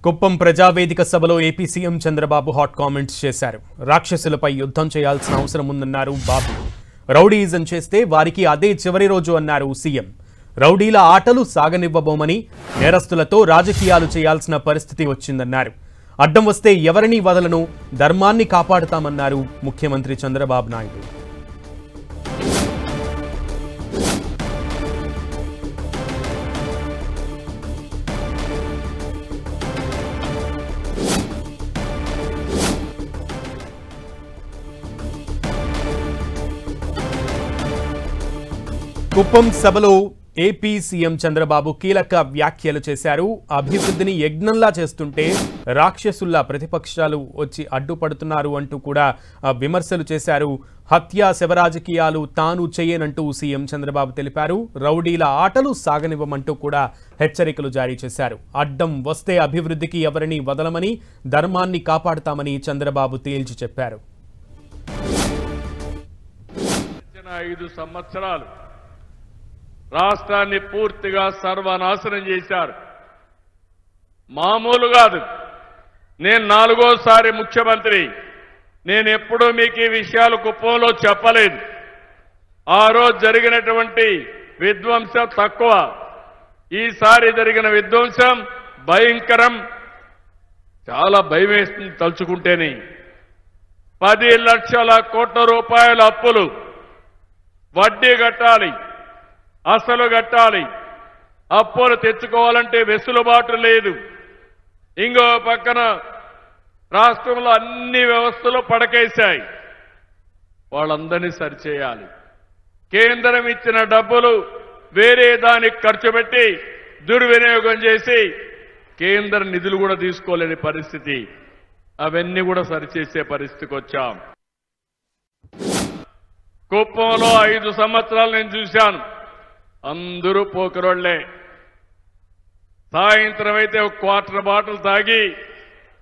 కుప్పం ప్రజావేదిక సభలో AP CM Chandrababu hot comments చేశారు. రాక్షసులపై యుద్ధం చేయాల్సిన అవసరం ఉందన్నారు బాబు. రౌడీయిజం చేస్తే వారికి అదే చివరి రోజు అన్నారు సీఎం. రౌడీల ఆటలు సాగనివ్వబోమని, నేరస్తులతో రాజకీయాలు చేయాల్సిన పరిస్థితి వచ్చిందన్నారు. అడ్డం వస్తే ఎవరిని వదలను, ధర్మాన్ని కాపాడుతామన్నారు ముఖ్యమంత్రి చంద్రబాబు నాయుడు. కుప్పం సభలో ఏపీ సీఎం చంద్రబాబు కీలక వ్యాఖ్యలు చేశారు. అభివృద్ధిని యజ్ఞంలా చేస్తుంటే రాక్షసుల్లా ప్రతిపక్షాలు వచ్చి అడ్డుపడుతున్నారు అంటూ కూడా విమర్శలు చేశారు. హత్య శవరాజకీయాలు తాను చేయనంటూ సీఎం చంద్రబాబు తెలిపారు. రౌడీల ఆటలు సాగనివ్వమంటూ కూడా హెచ్చరికలు జారీ చేశారు. అడ్డం వస్తే అభివృద్ధికి ఎవరిని వదలమని, ధర్మాన్ని కాపాడుతామని చంద్రబాబు తేల్చి చెప్పారు. 5 సంవత్సరాలు రాష్ట్రాన్ని పూర్తిగా సర్వనాశనం చేశారు. మామూలు కాదు. నేను 4వ ముఖ్యమంత్రి. నేను ఎప్పుడూ మీకు ఈ విషయాలు కుప్పంలో చెప్పలేదు. ఆ రోజు జరిగినటువంటి విధ్వంసం తక్కువ, ఈసారి జరిగిన విధ్వంసం భయంకరం. చాలా భయం వేస్తుంది తలుచుకుంటేనే. 10 లక్షల కోట్ల రూపాయల అప్పులు, వడ్డీ కట్టాలి, అసలు కట్టాలి. అప్పులు తెచ్చుకోవాలంటే వెసులుబాటు లేదు. ఇంకో పక్కన రాష్ట్రంలో అన్ని వ్యవస్థలు పడకేశాయి. వాళ్ళందరినీ సరిచేయాలి. కేంద్రం ఇచ్చిన డబ్బులు వేరే దానికి ఖర్చు పెట్టి దుర్వినియోగం చేసి కేంద్ర నిధులు కూడా తీసుకోలేని పరిస్థితి. అవన్నీ కూడా సరిచేసే పరిస్థితికి వచ్చాం. కుప్పంలో 5 సంవత్సరాలు నేను చూశాను. అందరూ పోకరోళ్లే. సాయంత్రం అయితే ఒక క్వార్టర్ బాటిల్ తాగి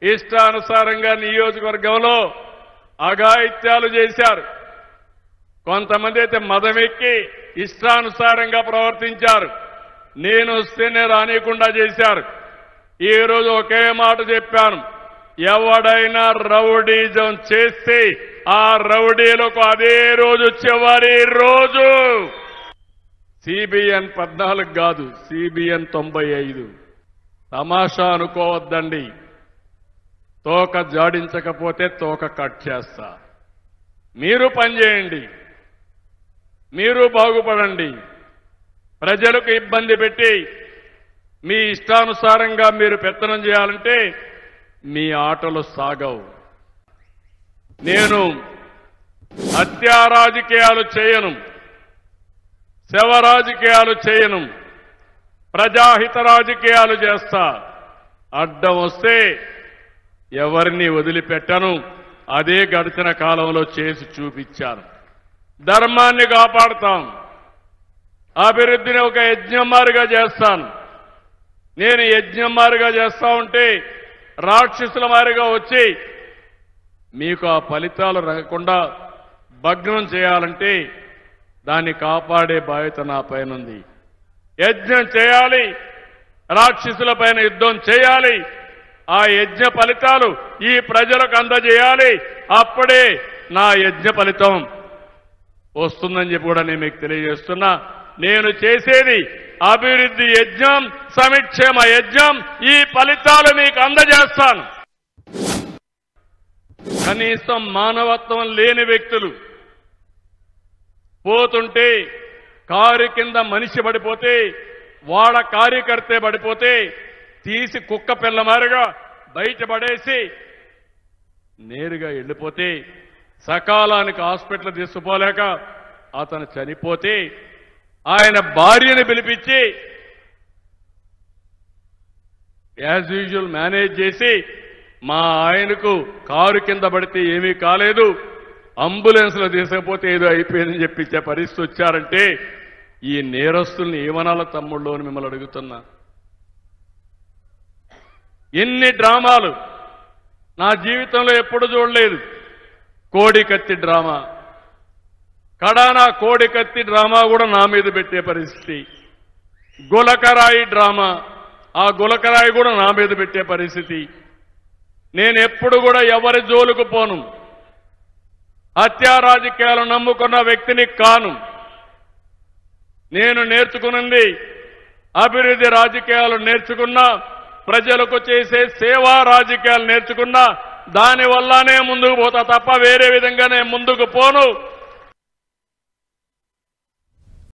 ఇష్టానుసారంగా నియోజకవర్గంలో అఘాయిత్యాలు చేశారు. కొంతమంది అయితే మదమెక్కి ఇష్టానుసారంగా ప్రవర్తించారు. నేను వస్తేనే రానియకుండా చేశారు. ఈ రోజు ఒకే మాట చెప్పాను, ఎవడైనా రౌడీజం చేస్తే ఆ రౌడీలకు అదే రోజు చివరి రోజు. CBN 14 కాదు, CBN 95. తమాషా అనుకోవద్దండి. తోక జాడించకపోతే తోక కట్ చేస్తా. మీరు పనిచేయండి, మీరు బాగుపడండి. ప్రజలకు ఇబ్బంది పెట్టి మీ ఇష్టానుసారంగా మీరు పెత్తనం చేయాలంటే మీ ఆటలు సాగవు. నేను హత్యా రాజకీయాలు చేయను, శవ రాజకీయాలు చేయను, ప్రజాహిత రాజకీయాలు చేస్తా. అడ్డం వస్తే ఎవరిని వదిలిపెట్టను. అదే గడిచిన కాలంలో చేసి చూపించాను. ధర్మాన్ని కాపాడుతాం. అభివృద్ధిని ఒక యజ్ఞమారుగా చేస్తాను. నేను యజ్ఞమారుగా చేస్తా ఉంటే రాక్షసుల మారిగా వచ్చి మీకు ఆ ఫలితాలు రాకుండా భగ్నం చేయాలంటే దాన్ని కాపాడే బాధ్యత నా పైన ఉంది. యజ్ఞం చేయాలి, రాక్షసుల పైన యుద్ధం చేయాలి. ఆ యజ్ఞ ఫలితాలు ఈ ప్రజలకు అందజేయాలి. అప్పుడే నా యజ్ఞ ఫలితం వస్తుందని చెప్పి కూడా నేను మీకు తెలియజేస్తున్నా. నేను చేసేది అభివృద్ధి యజ్ఞం, సంక్షేమ యజ్ఞం. ఈ ఫలితాలు మీకు అందజేస్తాను. కనీసం మానవత్వం లేని వ్యక్తులు పోతుంటే, కారు కింద మనిషి పడిపోతే, వాడ కార్యకర్తే పడిపోతే తీసి కుక్క పిల్ల మారిగా బయటపడేసి నేరుగా వెళ్ళిపోతే, సకాలానికి హాస్పిటల్ తీసుకుపోలేక అతను చనిపోతే ఆయన భార్యను పిలిపించి యాజ్ యూజువల్ మేనేజ్ చేసి మా ఆయనకు కారు కింద పడితే ఏమీ కాలేదు, అంబులెన్స్లో తీసుకపోతే ఏదో అయిపోయిందని చెప్పించే పరిస్థితి వచ్చారంటే ఈ నేరస్తుల్ని ఏమనాల తమ్ముళ్ళు అని మిమ్మల్ని అడుగుతున్నా. ఎన్ని డ్రామాలు నా జీవితంలో ఎప్పుడు చూడలేదు. కోడికత్తి డ్రామా, కడానా కోడికత్తి డ్రామా కూడా నా మీద పెట్టే పరిస్థితి. గులకరాయి డ్రామా, ఆ గులకరాయి కూడా నా మీద పెట్టే పరిస్థితి. నేను ఎప్పుడు కూడా ఎవరి జోలుకు పోను. హత్యా రాజకీయాలు నమ్ముకున్న వ్యక్తిని కాను. నేను నేర్చుకున్నది అభివృద్ధి రాజకీయాలు నేర్చుకున్నా, ప్రజలకు చేసే సేవా రాజకీయాలు నేర్చుకున్నా, దానివల్లనే ముందుకు పోతా తప్ప వేరే విధంగా నేను ముందుకు పోను.